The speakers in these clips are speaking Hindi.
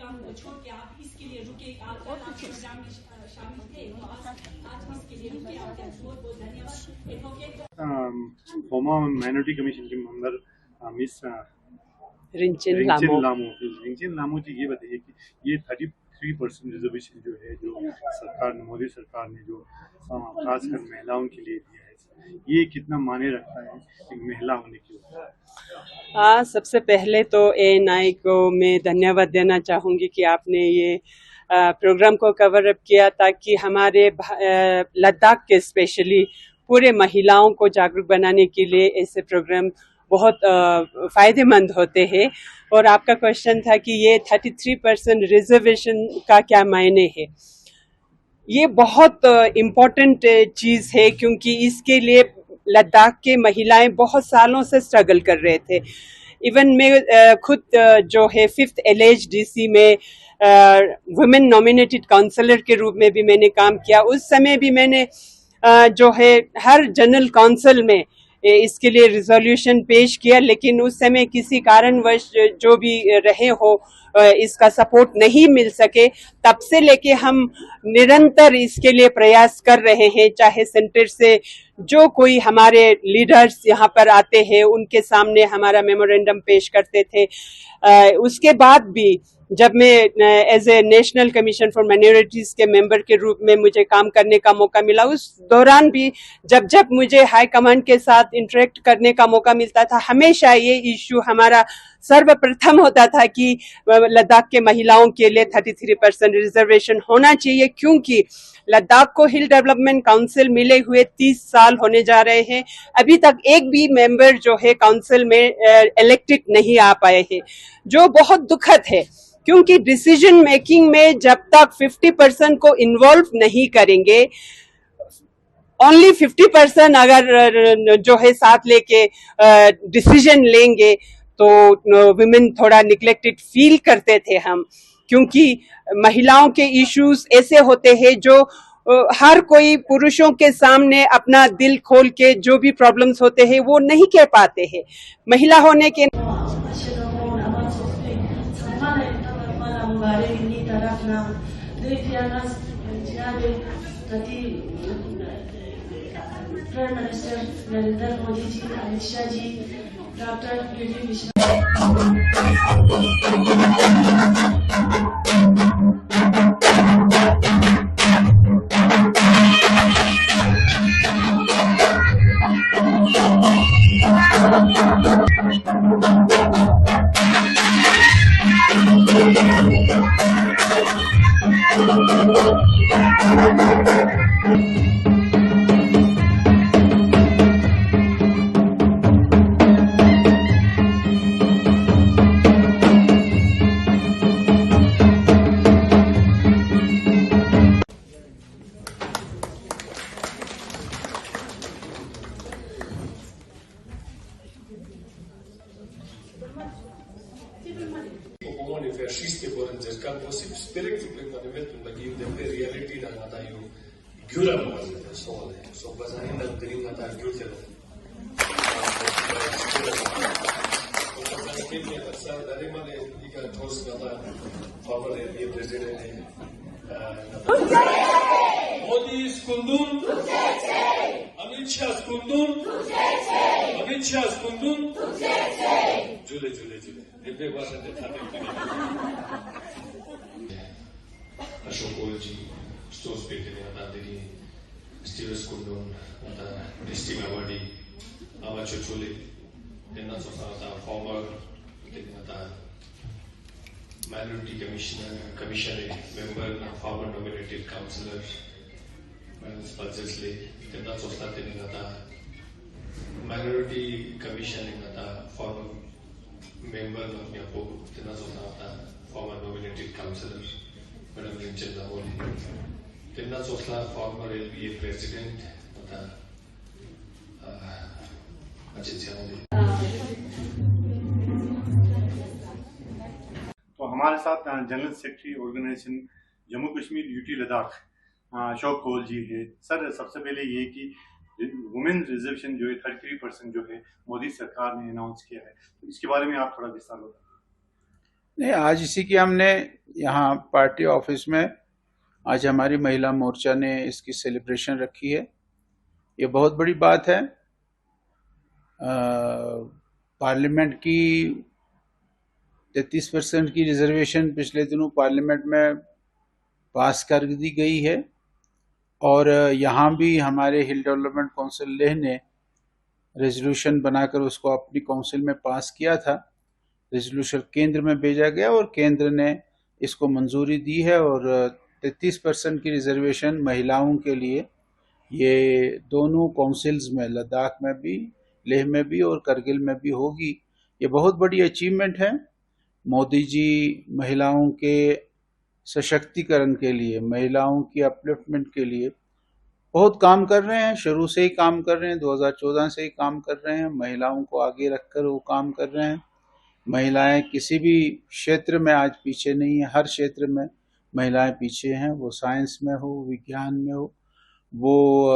प्रोग्राम छोड़ के आप इसके लिए रुके, आप प्रोग्राम में शामिल थे, तो आज इसके लिए रुके, आपका बहुत बहुत धन्यवाद। एडवोकेट फॉर्मर माइनॉरिटी कमीशन के मेंबर मिस रिंचिन लामो जी, ये बताइए कि ये 33% रिजर्वेशन जो है, जो सरकार ने, मोदी सरकार ने जो खासकर महिलाओं के लिए दिया है, ये कितना मायने रखता है एक महिला होने की? सबसे पहले तो ANI को मैं धन्यवाद देना चाहूँगी कि आपने ये प्रोग्राम को कवर अप किया, ताकि हमारे लद्दाख के स्पेशली पूरे महिलाओं को जागरूक बनाने के लिए ऐसे प्रोग्राम बहुत फायदेमंद होते हैं। और आपका क्वेश्चन था कि ये 33% रिजर्वेशन का क्या मायने है। ये बहुत इम्पोर्टेंट चीज़ है, क्योंकि इसके लिए लद्दाख के महिलाएं बहुत सालों से स्ट्रगल कर रहे थे। इवन मैं खुद जो है 5th LHDC में वुमेन नॉमिनेटेड काउंसलर के रूप में भी मैंने काम किया। उस समय भी मैंने जो है हर जनरल काउंसिल में इसके लिए रिजोल्यूशन पेश किया, लेकिन उस समय किसी कारणवश जो भी रहे हो इसका सपोर्ट नहीं मिल सके। तब से लेके हम निरंतर इसके लिए प्रयास कर रहे हैं। चाहे सेंटर से जो कोई हमारे लीडर्स यहाँ पर आते हैं उनके सामने हमारा मेमोरेंडम पेश करते थे। उसके बाद भी जब मैं as a National Commission for Minorities के मेंबर के रूप में मुझे काम करने का मौका मिला, उस दौरान भी जब मुझे हाई कमांड के साथ इंटरेक्ट करने का मौका मिलता था, हमेशा ये इश्यू हमारा सर्वप्रथम होता था कि लद्दाख के महिलाओं के लिए 33% रिजर्वेशन होना चाहिए, क्योंकि लद्दाख को हिल डेवलपमेंट काउंसिल मिले हुए 30 साल होने जा रहे हैं। अभी तक एक भी मेंबर जो है काउंसिल में इलेक्टेड नहीं आ पाए हैं, जो बहुत दुखद है। क्योंकि डिसीजन मेकिंग में जब तक 50% को इन्वॉल्व नहीं करेंगे, ओनली 50% अगर जो है साथ लेके डिसीजन लेंगे, तो विमेन थोड़ा निग्लेक्टेड फील करते थे हम। क्योंकि महिलाओं के इश्यूज ऐसे होते हैं जो हर कोई पुरुषों के सामने अपना दिल खोल के जो भी प्रॉब्लम्स होते हैं वो नहीं कह पाते हैं। महिला होने के prime minister Narendra Modi ji, Amit Shah ji, doctor P D. Mishra. Om ungefär schießt geworden ist, kann possible spirit to bring the event to give them the reality na nata you gura so bazani na dream nata gyutel sir dari mane ika thos nata former APA president Modi skundun Amit Shah skundun Jule Every person that Ashok Oji, Stores Peter, Nadiri, Steve Skundun, District Awadi, Amacho Chuli, then also former minority commissioner, member, former nominated councillor, Spazesli, then also started in minority commission in former member of Nyapo, then also former nominated councillor, Madam Rinchin Lamoli, then also former LPA president, Ajit Siamoli. तो हमारे साथ general secretary organisation Jammu Kashmir UT Ladakh Ashok Koul ji है। सर, सबसे पहले ये कि वुमेन रिजर्वेशन जो है 33% जो है मोदी सरकार ने अनाउंस किया है, तो इसके बारे में आप थोड़ा विस्तार बताएं। नहीं, आज इसी की हमने यहाँ पार्टी ऑफिस में आज हमारी महिला मोर्चा ने इसकी सेलिब्रेशन रखी है। ये बहुत बड़ी बात है। पार्लियामेंट की 33% की रिजर्वेशन पिछले दिनों पार्लियामेंट में पास कर दी गई है और यहाँ भी हमारे हिल डेवलपमेंट काउंसिल लेह ने रेजोल्यूशन बनाकर उसको अपनी काउंसिल में पास किया था। रेजोल्यूशन केंद्र में भेजा गया और केंद्र ने इसको मंजूरी दी है और 33% की रिजर्वेशन महिलाओं के लिए ये दोनों काउंसिल्स में, लद्दाख में भी, लेह में भी और करगिल में भी होगी। ये बहुत बड़ी अचीवमेंट है। मोदी जी महिलाओं के सशक्तिकरण के लिए, महिलाओं की अपलिफ्टमेंट के लिए बहुत काम कर रहे हैं। शुरू से ही काम कर रहे हैं, 2014 से ही काम कर रहे हैं। महिलाओं को आगे रखकर वो काम कर रहे हैं। महिलाएं किसी भी क्षेत्र में आज पीछे नहीं है। हर क्षेत्र में महिलाएं पीछे हैं, वो साइंस में हो, विज्ञान में हो, वो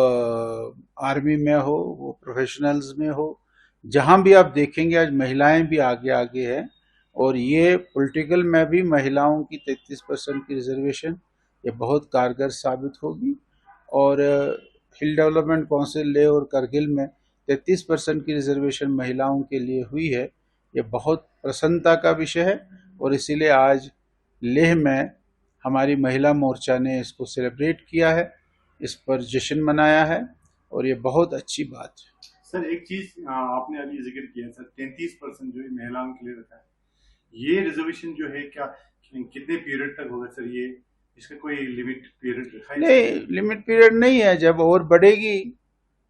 आर्मी में हो, वो प्रोफेशनल्स में हो। जहां भी आप देखेंगे आज महिलाएं भी आगे आगे है और ये पॉलिटिकल में भी महिलाओं की 33% की रिजर्वेशन ये बहुत कारगर साबित होगी। और हिल डेवलपमेंट काउंसिल लेह और करगिल में 33% की रिजर्वेशन महिलाओं के लिए हुई है। ये बहुत प्रसन्नता का विषय है और इसीलिए आज लेह में हमारी महिला मोर्चा ने इसको सेलिब्रेट किया है, इस पर जश्न मनाया है और ये बहुत अच्छी बात है। सर, एक चीज आपने अभी जिक्र किया सर, 33% जो महिलाओं के लिए रहता है, ये रिजर्वेशन जो है क्या कितने पीरियड तक होगा सर? ये इसका कोई लिमिट पीरियड रखा है? नहीं, लिमिट पीरियड नहीं है। जब और बढ़ेगी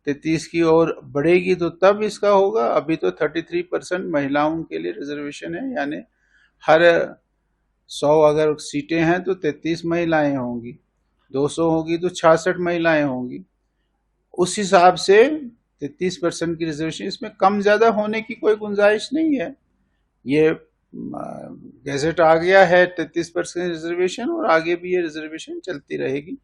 33 की और बढ़ेगी तो तब इसका होगा। अभी तो 33% महिलाओं के लिए रिजर्वेशन है, यानी हर 100 अगर सीटें हैं तो 33 महिलाएं होंगी, 200 होगी तो 66 महिलाएं होंगी। उस हिसाब से 33% की रिजर्वेशन, इसमें कम ज्यादा होने की कोई गुंजाइश नहीं है। ये गैजेट आ गया है 33% रिजर्वेशन और आगे भी ये रिजर्वेशन चलती रहेगी।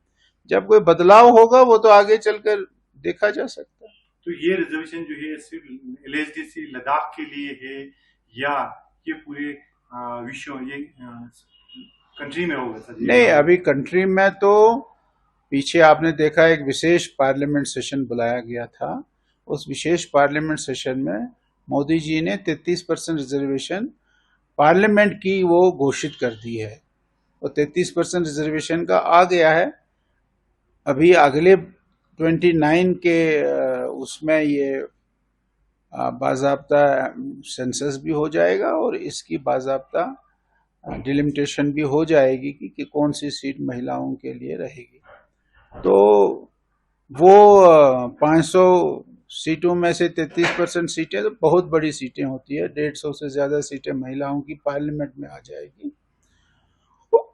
जब कोई बदलाव होगा वो तो आगे चलकर देखा जा सकता है। तो ये रिजर्वेशन जो है सिर्फ LSDC लद्दाख के लिए है या ये पूरे विश्व, ये कंट्री में होगा सर? नहीं, अभी कंट्री में तो पीछे आपने देखा एक विशेष पार्लियामेंट सेशन बुलाया गया था। उस विशेष पार्लियामेंट सेशन में मोदी जी ने 33% रिजर्वेशन पार्लियामेंट की वो घोषित कर दी है और 33% रिजर्वेशन का आ गया है। अभी अगले 29 के उसमें ये बाज़ाब्ता सेंसस भी हो जाएगा और इसकी बाज़ाब्ता डिलिमिटेशन भी हो जाएगी कि कौन सी सीट महिलाओं के लिए रहेगी। तो वो 500 सीटों में से 33% सीटें तो बहुत बड़ी सीटें होती है। 150 से ज्यादा सीटें महिलाओं की पार्लियामेंट में आ जाएगी।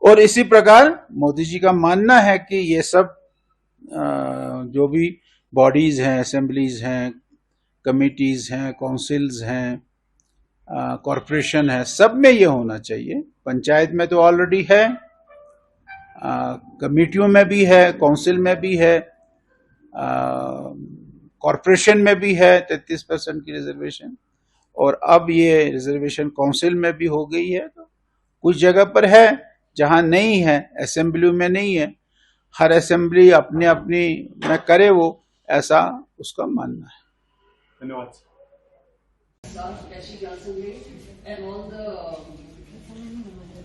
और इसी प्रकार मोदी जी का मानना है कि ये सब जो भी बॉडीज हैं, असेंबलीज हैं, कमिटीज हैं, काउंसिल्स हैं, कॉरपोरेशन है, सब में ये होना चाहिए। पंचायत में तो ऑलरेडी है, कमिटियों में भी है, काउंसिल में भी है, कॉरपोरेशन में भी है 33% की रिजर्वेशन और अब ये रिजर्वेशन काउंसिल में भी हो गई है। तो कुछ जगह पर है जहां नहीं है, असेंबली में नहीं है। हर असेंबली अपने अपनी में करे वो, ऐसा उसका मानना है। धन्यवाद। And all the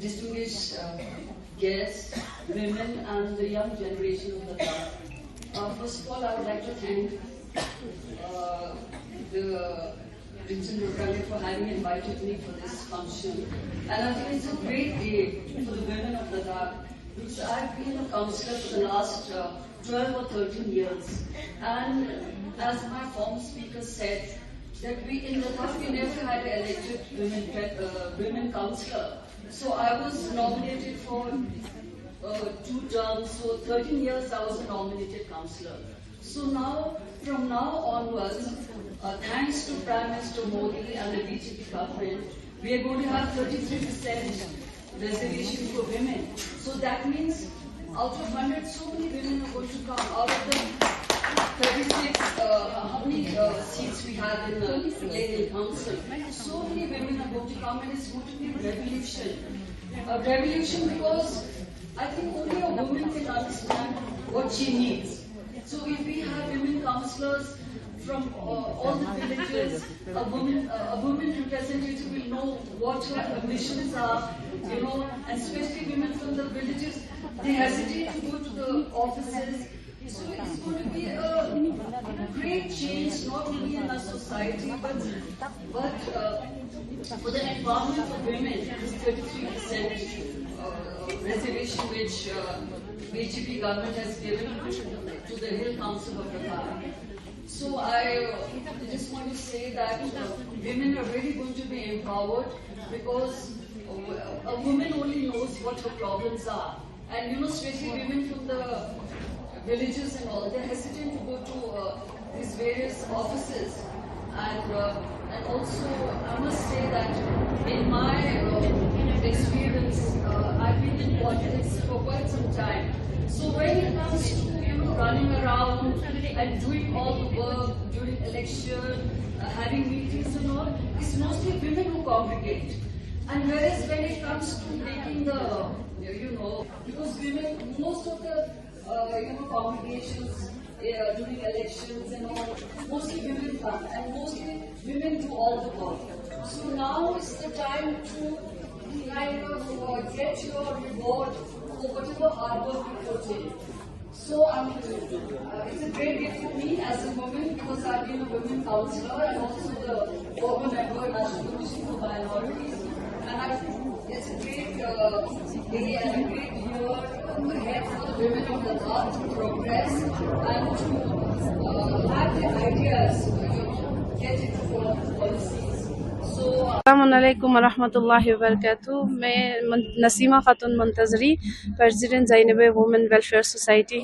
distinguished guests, women and the young generation of the town. First of all, I would like to thank the Vincent Rotary for having invited me for this function. And I think it's a great day for the women of Ladakh, because I've been a councillor for the last 12 or 13 years. And as my former speaker said, that we in Ladakh we never had an elected women councillor. So I was nominated for 2 terms, so 13 years I was a nominated councillor. So now, from now onwards, thanks to Prime Minister Modi and the BJP government, we are going to have 33% reservation for women. So that means out of 100, so many women are going to come. Out of the 36, how many seats we have in the Legal Council, so many women are going to come and it's going to be a revolution. a revolution because I think only a woman can understand what she needs. So if we have women councillors from all the villages, a woman representative will know what her ambitions are, you know, and especially women from the villages, they hesitate to go to the offices. So it's going to be a great change, not only in our society, but for the empowerment of women, this 33% reservation which BJP government has given to the Hill Council of Ladakh. So I just want to say that women are really going to be empowered because a woman only knows what her problems are. And you know, especially women from the villages and all, they're hesitant to go to these various offices. And also, I must say that in my experience, I've been in politics for quite some time. So when it comes to, you know, running around and doing all the work during election, having meetings and all, it's mostly women who congregate. And whereas when it comes to making the, you know, because women, most of the congregations during elections and all, mostly women come, and mostly women do all the work. So now is the time to kind of get your reward for whatever hard work you put in. So it's a great day for me as a woman because I've been a women councillor and also the former member of National Commission for Minorities. And I think it's a great day and a great year ahead for the women of Ladakh to progress and to have the ideas to get into policies. अस्सलामुअलैकुम वरहमतुल्लाहि वबरकातुहू। मैं Naseema Khatoon Muntazari, president Zainab women welfare society.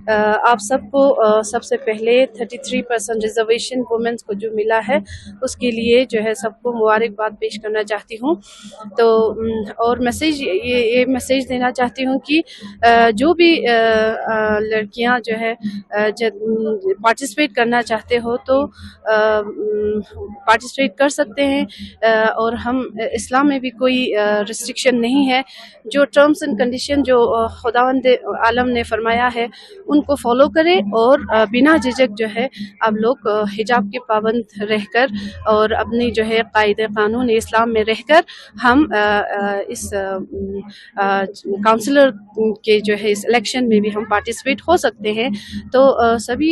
आप सबको सबसे पहले 33% रिजर्वेशन वुमेन्स को जो मिला है उसके लिए जो है सबको मुबारकबाद पेश करना चाहती हूँ। तो और मैसेज ये मैसेज देना चाहती हूँ कि जो भी लड़कियाँ जो है पार्टिसिपेट करना चाहते हो तो पार्टिसिपेट कर सकते हैं और हम इस्लाम में भी कोई रिस्ट्रिक्शन नहीं है। जो टर्म्स एंड कंडीशन जो खुदावंद आलम ने फरमाया है उनको फॉलो करें और बिना झिझक जो है आप लोग हिजाब के पाबंद रहकर और अपनी जो है कायदे कानून इस्लाम में रहकर हम इस काउंसलर के जो है इस इलेक्शन में भी हम पार्टिसिपेट हो सकते हैं। तो सभी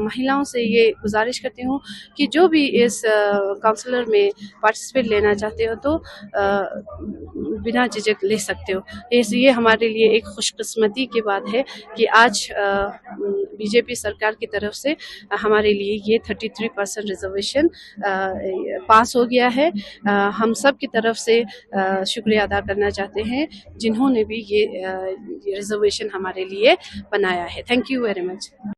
महिलाओं से ये गुजारिश करती हूँ कि जो भी इस काउंसलर में पार्टिसिपेट लेना चाहते हो तो बिना झिझक ले सकते हो। ये हमारे लिए एक खुशकिस्मती की बात है कि आज बीजेपी सरकार की तरफ से हमारे लिए ये 33% रिजर्वेशन पास हो गया है। हम सब की तरफ से शुक्रिया अदा करना चाहते हैं जिन्होंने भी ये रिजर्वेशन हमारे लिए बनाया है। Thank you very much.